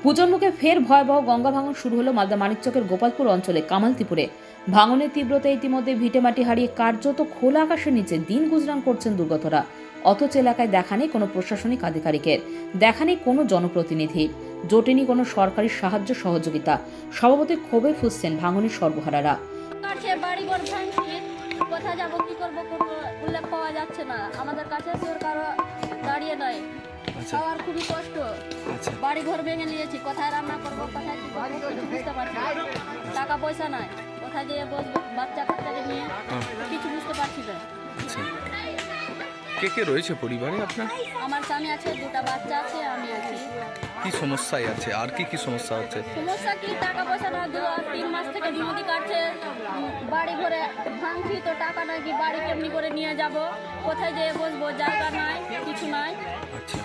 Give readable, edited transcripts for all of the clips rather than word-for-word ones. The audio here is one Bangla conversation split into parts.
পুজোর মুখে ফের ভয়াবহ গঙ্গা ভাঙন শুরু হলো মালদা মানিকচকের গোপালপুর অঞ্চলে কামালতিপুরে। ভাঙনের তীব্রতা ইতিমধ্যে ভিটেমাটি হারিয়ে কার্যত খোলা আকাশের নিচে দিন গুজরান করছেন দুর্গতরা। অথচ এলাকায় দেখা নেই কোনো প্রশাসনিক আধিকারিকের, দেখা নেই কোনো জনপ্রতিনিধির, জোটেনি কোনো সরকারি সাহায্য সহযোগিতা। স্বভাবতই ক্ষোভে ফুঁসছেন ভাঙনের সর্বহারারা। কোথায় যাবো, কি করবো, উল্লেখ পাওয়া যাচ্ছে না। আমাদের কাছে সরকার দাঁড়িয়ে নয়, খাওয়ার খুবই কষ্ট। বাড়ি ঘর ভেঙে নিয়েছি, কোথায় রান্না করবো, কোথায় কি করবো কিছু বুঝতে পারছি না। টাকা পয়সা নাই, কোথায় যেয়ে বসবো বাচ্চা কাচ্চাকে নিয়ে, কিছু বুঝতে পারছি না। কে কে রয়েছে পরিবারে আপনার? আমার স্বামী আছে, দুটা বাচ্চা আছে, আমি আছি। কি সমস্যায় আছে, আর কি কি সমস্যা হচ্ছে? সমস্যা কি, টাকা পয়সা না, 3 মাস থেকে নদী কাটছে, বাড়ি ঘরে ভাঙছি তো টাকা নাই, কি বাড়ি কেমনি করে নিয়ে যাব, কোথায় যেয়ে বসবো, জায়গা নাই, কিছু নাই।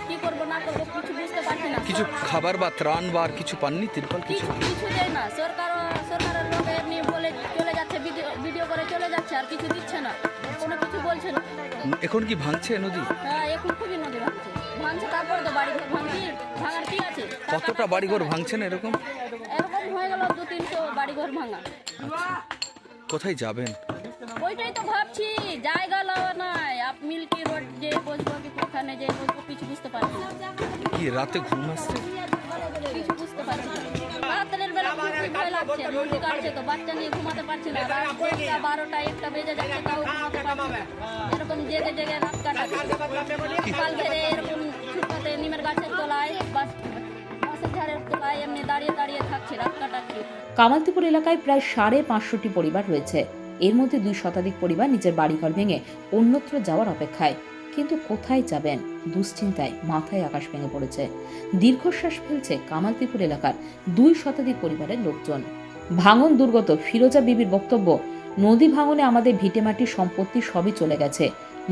কি করবো না করবো কিছু বুঝতে পারছি না। কিছু খাবার বা ত্রাণ বা আর কিছু পাননি? তিরপাল কিছু কিছু দেয় না। সরকারের লোক এমনি বলে চলে যাচ্ছে, ভিডিও করে চলে যাচ্ছে, আর কিছু দিচ্ছে না, কোনো কিছু বলছে না। এখন কি ভাঙছে নদী? হ্যাঁ, এখন খুবই নদী ভাঙছে, তারপরে তো বাড়ি ঘর ভাঙছি, ভাঙার কি আছে? কতটা বাড়িঘর ভাঙছেন এরকম? এরকম হয়ে গেল 200-300 বাড়ি ঘর ভাঙা। কোথায় যাবেন? ওইটাই তো ভাবছি, জায়গা লওয়া নাই। মিল্কি রোড যে বসবো, কি কোথানে যে বসবো কিছু বুঝতে পারছি না। কি রাতে ঘুম আসছে? কিছু বুঝতে পারছি না। রাতের বেলা খুব ভয় লাগছে, নদী কাটছে তো বাচ্চা নিয়ে ঘুমাতে পারছি না। রাত 10টা 12টা 1টা বেজে যাচ্ছে, তাও ঘুমাতে পারছি না। এরকম জেগে জেগে রাত কাটাচ্ছি। কাল ধরে এরকম ফুটপাতে নিমের গাছের তলায়, বাঁশের ঝাড়ের তলায় এমনি দাঁড়িয়ে দাঁড়িয়ে থাকছি, রাত কাটাচ্ছি। কামালতিপুর এলাকায় প্রায় 550টি পরিবার রয়েছে। এর মধ্যে 2 শতাধিক পরিবার নিজের বাড়িঘর ভেঙে অন্যত্র যাওয়ার অপেক্ষায়। কিন্তু কোথায় যাবেন? দুশ্চিন্তায় মাথায় আকাশ ভেঙে পড়েছে। দীর্ঘশ্বাস ফেলছে কামালতিপুর এলাকার 2 শতাধিক পরিবারের লোকজন। ভাঙন দুর্গত ফিরোজা বিবির বক্তব্য, নদী ভাঙনে আমাদের ভিটেমাটি সম্পত্তি সবই চলে গেছে।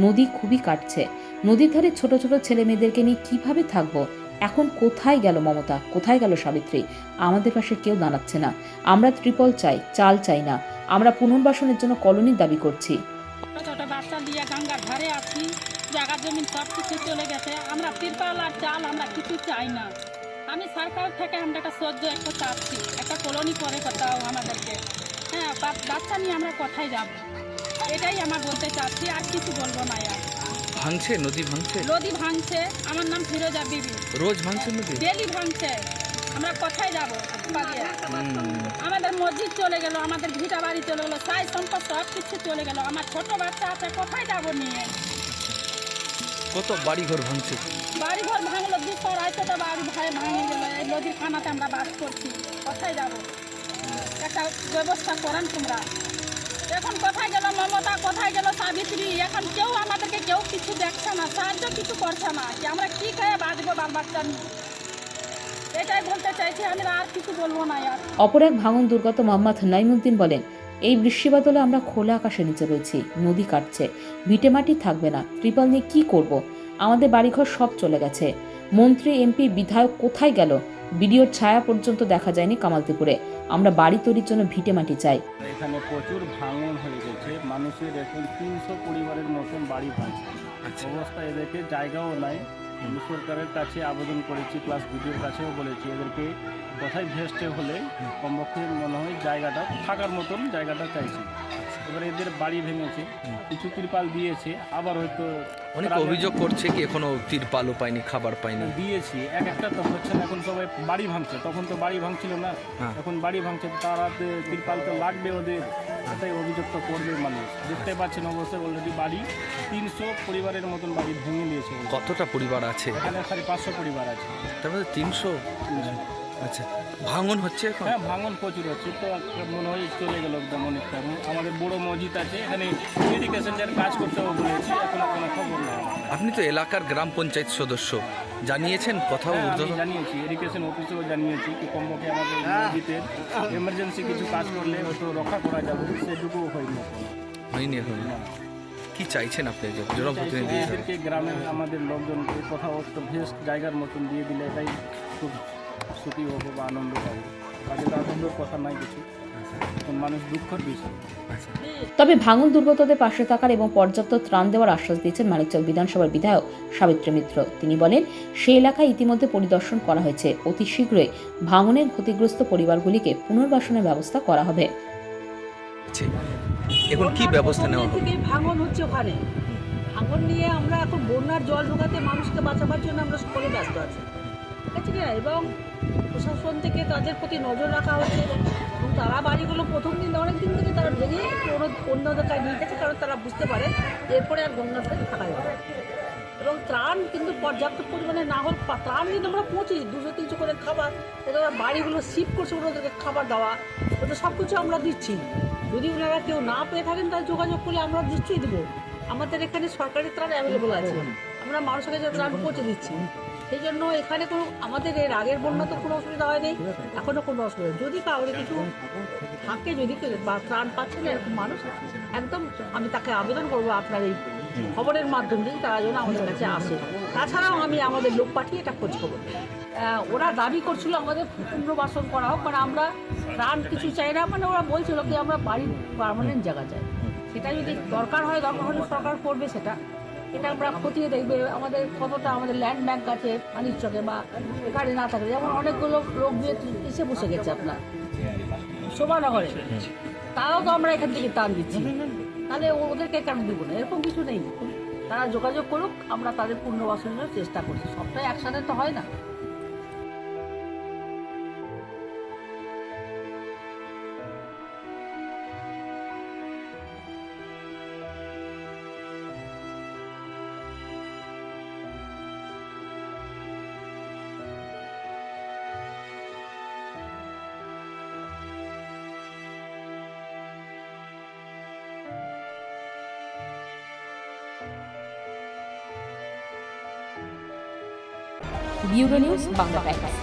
নদী খুবই কাটছে। নদীর ধারে ছোট ছোট ছেলে মেয়েদেরকে নিয়ে কিভাবে থাকবো? এখন কোথায় গেল মমতা, কোথায় গেল সাবিত্রী? আমাদের পাশে কেউ দাঁড়াচ্ছে না। আমরা ত্রিপল চাই, চাল চাই না। আমরা পুনর্বাসনের জন্য কলোনির দাবি করছি। ছোট বাচ্চা দিয়ে গঙ্গার ধারে আছি, জায়গা জমি সব কিছু চলে গেছে। আমরা তিরপাল আর চাল আমরা কিছু চাই না। আমি সরকার থেকে আমরা একটা সহ্য একটা চাচ্ছি, একটা কলোনি করে দাও আমাদেরকে। হ্যাঁ, বাচ্চা নিয়ে আমরা কোথায় যাব, এটাই আমরা বলতে চাচ্ছি, আর কিছু বলবো না। আর ভাঙছে নদী, ভাঙছে নদী ভাঙছে। আমার নাম ফিরোজা বিবি। রোজ ভাঙছে নদী? ডেলি ভাঙছে। আমরা কোথায় যাব? আমাদের মসজিদ চলে গেল, আমাদের ভিটা বাড়ি চলে গেলো, সাই সম্পদ সব কিছু চলে গেল। আমার ছোট বাচ্চা আছে, কোথায় যাব নিয়ে? কত বাড়িঘর ভাঙছে? বাড়িঘর ভাঙলো 200-250টা বাড়ি ভাঙে গেল। এই নদীর খানাতে আমরা বাস করছি, কোথায় যাব? একটা ব্যবস্থা করেন তোমরা। এখন কোথায় গেল মমতা, কোথায় গেল সাবিত্রী? এখন কেউ আমাদেরকে কেউ কিছু দেখছে না, সাহায্য কিছু করছে না। যে আমরা কি খেয়ে বাঁচবো বাল বাচ্চা নিয়ে, এটাই বলতে চাইছি। আমরা আর কিছু বলবো না। আর অপর এক ভাঙন দুর্গত মোহাম্মদ নাইমুদ্দিন বলেন, এই বৃষ্টিবাদলে আমরা খোলা আকাশের নিচে রয়েছি। নদী কাটছে, ভিটেমাটি থাকবে না। ত্রিপল নিয়ে কি করব? আমাদের বাড়িঘর সব চলে গেছে। মন্ত্রী, এমপি, বিধায়ক কোথায় গেল? বিডিওর ছায়া পর্যন্ত দেখা যায়নি কামালতিপুরে। আমরা বাড়ি তৈরির জন্য ভিটেমাটি চাই। এখানে প্রচুর ভাঙন হয়ে গেছে, মানুষের এখন 300 পরিবারের মতন বাড়ি ভাঙছে। অবস্থা, এদেরকে জায়গাও নাই। আমি সরকারের কাছে আবেদন করেছি, প্লাস বিডিওর কাছেও বলেছি, এদেরকে কোথায় ভেস্টে হলে কমপক্ষে মনে হয় জায়গাটা থাকার মতন জায়গাটা চাইছি। এবার এদের বাড়ি ভেঙেছে, কিছু তিরপাল দিয়েছে, আবার হয়তো অনেক অভিযোগ করছে কি এখনো তিরপালও পাইনি, খাবার পাইনি। দিয়েছি, একটা তো হচ্ছে না। এখন সবাই বাড়ি ভাঙছে, তখন তো বাড়ি ভাঙছিল না, এখন বাড়ি ভাঙছে, তারা তিরপাল তো লাগবে ওদের, এটাই অভিযোগ তো করবে মানুষ। দেখতে পাচ্ছেন অবশ্যই অলরেডি বাড়ি 300 পরিবারের মতন বাড়ি ভেঙে নিয়েছে। কতটা পরিবার আছে এখানে 550 পরিবার আছে। তারপরে 300? আচ্ছা, ভাঙন হচ্ছে এখন? হ্যাঁ, ভাঙন প্রচুর হচ্ছে। তো মনে হয় চলে গেল একদম অনেকটা। আমাদের বড় মসজিদ আছে, এখানে ইরিগেশনের কাজ করতে বলেছি, এখনো কোনো খবর নেই। আপনি তো এলাকার গ্রাম পঞ্চায়েত সদস্য, জানিয়েছেন কোথাও? আমি জানিয়েছি, ইরিগেশন অফিসেও জানিয়েছি কি কমপক্ষে আমাদের মসজিদের এমার্জেন্সি কিছু কাজ করলে হয়তো রক্ষা করা যাবে, সেটুকু হয়নি। হয়নি এখন? কি চাইছেন আপনি জনপ্রতিনিধি হিসেবে? এদেরকে গ্রামের আমাদের লোকজনকে কোথাও একটা ভেস্ট জায়গার মতন দিয়ে দিলে এটাই খুব সুখী হবো বা আনন্দ পাবো। আগে তো আনন্দের কথা নাই কিছু, এখন মানুষ দুঃখের বিষয়। আচ্ছা তবে ভাঙন দুর্গতদের পাশে থাকার এবং পর্যাপ্ত ত্রাণ দেওয়ার আশ্বাস দিয়েছেন মানিকচক বিধানসভার বিধায়ক সাবিত্রী মিত্র। তিনি বলেন, সেই এলাকায় ইতিমধ্যে পরিদর্শন করা হয়েছে, অতি শীঘ্রই ভাঙনের ক্ষতিগ্রস্ত পরিবারগুলিকে পুনর্বাসনের ব্যবস্থা করা হবে। আচ্ছা। এখন কি ব্যবস্থা নেওয়া হবে? থেকে ভাঙন হচ্ছে ওখানে, ভাঙন নিয়ে আমরা এখন বন্যার জল ঢোকাতে মানুষকে বাঁচাবার জন্য আমরা সকলে ব্যস্ত আছি, ঠিক আছে কি না? এবং প্রশাসন থেকে তাদের প্রতি নজর রাখা হচ্ছে এবং তারা বাড়িগুলো প্রথম দিন অনেক দিন থেকে তারা ভেঙে অন্য জায়গায় নিয়ে গেছে, কারণ তারা বুঝতে পারে এরপরে আর গঙ্গাতে থাকা যাবে। এবং ত্রাণ কিন্তু পর্যাপ্ত পরিমাণে না হলে ত্রাণ কিন্তু আমরা পৌঁছে 200-300 করে খাবার, এটা ওরা বাড়িগুলো শিফট করছে, ওদেরকে খাবার দেওয়া, ওদের সব কিছু আমরা দিচ্ছি। যদি ওনারা কেউ না পেয়ে থাকেন তাহলে যোগাযোগ করলে আমরা নিশ্চয়ই দেবো। আমাদের এখানে সরকারি ত্রাণ অ্যাভেলেবল আছে, আমরা মানুষের কাছে ত্রাণ পৌঁছে দিচ্ছি। সেই জন্য এখানে কোনো আমাদের এর আগের বন্যা তো কোনো অসুবিধা হয়নি, এখনও কোনো অসুবিধা। যদি কাউরে কিছু থাকে, যদি বা ত্রাণ পাচ্ছে না এরকম মানুষ, একদম আমি তাকে আবেদন করবো আপনার এই খবরের মাধ্যম দিয়ে তারা যেন আমাদের কাছে আসে। তাছাড়াও আমি আমাদের লোক পাঠিয়ে এটা খোঁজ খবর। ওরা দাবি করছিল আমাদের পুনর্বাসন করা হোক, মানে আমরা ত্রাণ কিছু চাই না, মানে ওরা বলছিল কি আমরা বাড়ির পার্মানেন্ট জায়গা চাই। সেটা যদি দরকার হলে সরকার করবে সেটা, এটা আমরা খতিয়ে দেখবে। আমাদের কতটা আমাদের ল্যান্ড ব্যাংক আছে মানিকচকে, বা এখানে না থাকবে, যেমন অনেকগুলো লোক দিয়ে এসে বসে গেছে আপনার শোভানগরে, তারাও তো আমরা এখান থেকে ত্রাণ দিচ্ছি, তাহলে ওদেরকে কেন দিব না? এরকম কিছু নেই, তারা যোগাযোগ করুক, আমরা তাদের পুনর্বাসনের চেষ্টা করছি, সবটাই একসাথে তো হয় না। Bureau news, Bangla Times.